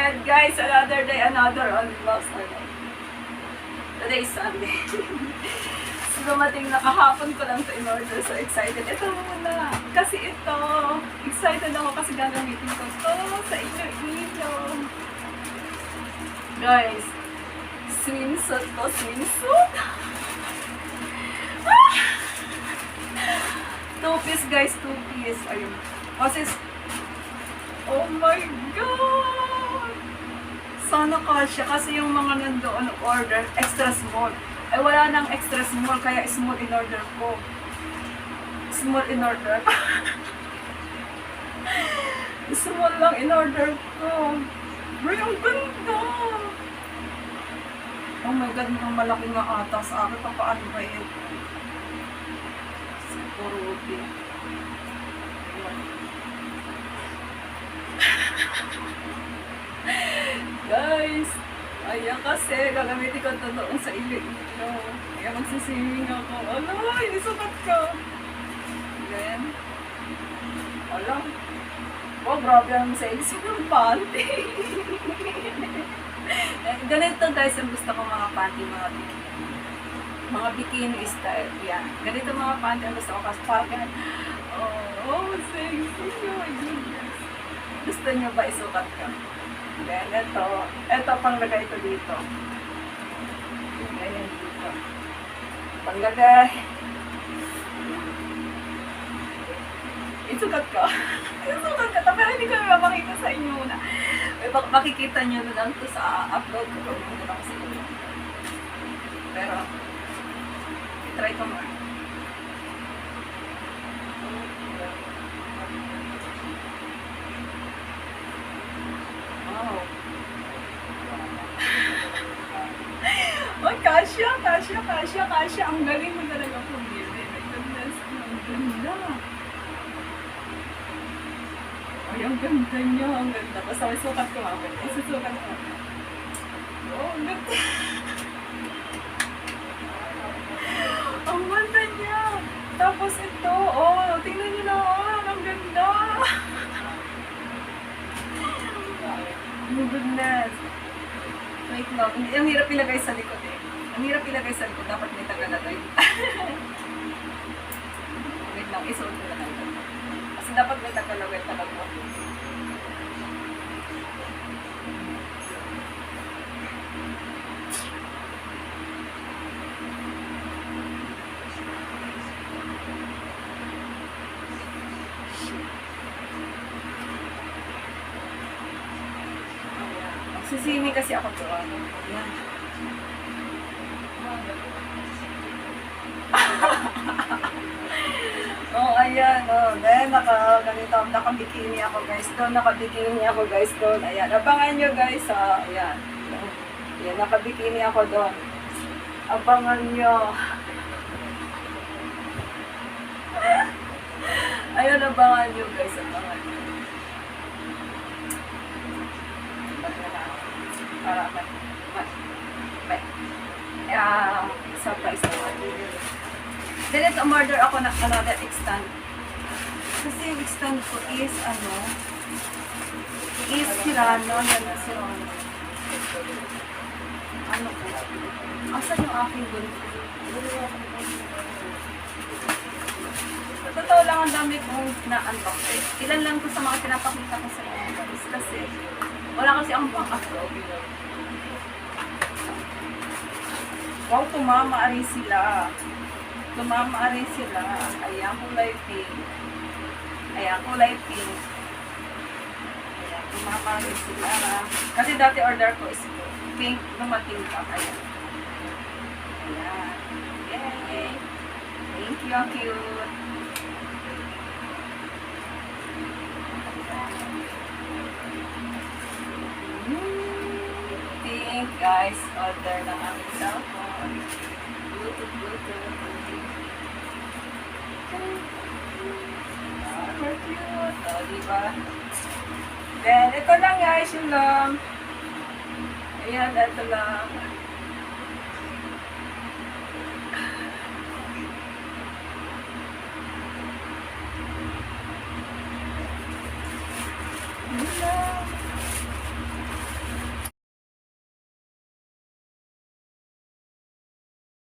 And guys, another day, another unbox. Today is Sunday. So, dumating na kahapon ko lang ito in order. So excited. Ito muna. Kasi ito, excited ako kasi gagamitin ko ito sa Iloilo. Guys, swimsuit to, swimsuit. Ah! 2-piece guys, 2-piece. Ayun. Kasi, oh my God! Sana kasya kasi yung mga nandoon order, extra small. Ay wala nang extra small, kaya small in order ko. Small in order. Small lang in order ko. Bro, ang ganda! Oh my God, mukhang malaki nga ata sa akin. Paano ba yun? Siguro, okay. Guys, ayan kasi gagamitin ko ito doon sa Iloilo. Kaya magsiswimming ako. Ala, inisukat ko. Then, ala. Oh, grabe ang sexy ng panty. Ganito guys, ang gusto ko mga panty, mga bikini style. Yan. Ganito mga panty ang gusto ko kasi parang oh, sexy. Oh my goodness. Gusto nyo ba isukat ka? Then, ito panglagay ko dito. Ganyan dito. Panglagay. Isukat ko. Isukat ko. Pero hindi ko mapakita sa inyo muna. Makikita nyo na lang ito sa upload ko. Muna lang sa inyo. Pero, try ko mo. Oh, kasya. Ang galing mo talaga pumili. My goodness, ang ganda. Ay, ang ganda niya. Ang ganda. Basta may sukat ko ako. Isusukat ko. Oh, ang ganda. Ang ganda niya. Tapos ito, oh, tingnan niyo naman. Ang ganda. Oh, goodness. Wait lang. Ang hirap ilagay sa likod eh. Ang hirap ilagay sa likod. Dapat may tagalagay. Wait lang. Isuot ko na lang. Kasi dapat may tagalagay talaga. Sisimi kasi ako to. Ayan. Oh, ayan. Oh. Then, nakabikini ako guys doon. Nakabikini ako guys doon. Ayan. Abangan nyo guys. Ayan. Ayan. Nakabikini ako doon. Abangan nyo. Ayan. Abangan nyo guys. Abangan nyo. Para surprise naman. Then ito, umorder ako ng another extend. Kasi yung extend ko is Sirano. Yan na Sirano. Ano ko? Asan yung aking gunto? Sa totoo lang ang dami kong na-unbox. Ilan lang ko sa mga pinapakita ko sa inyo. Kasi wala kasi akong pang-upload. Wow, tumama rin sila. Ayan, kulay pink. Ayan, tumama rin sila. Kasi dati order ko is pink. Dumating pa. Ayan. Yay! Thank you, ang cute. Guys, order ng aming cellphone. Bluetooth. Super cute. O, diba? Then, ito lang guys, yung lang. Ayan, ito lang.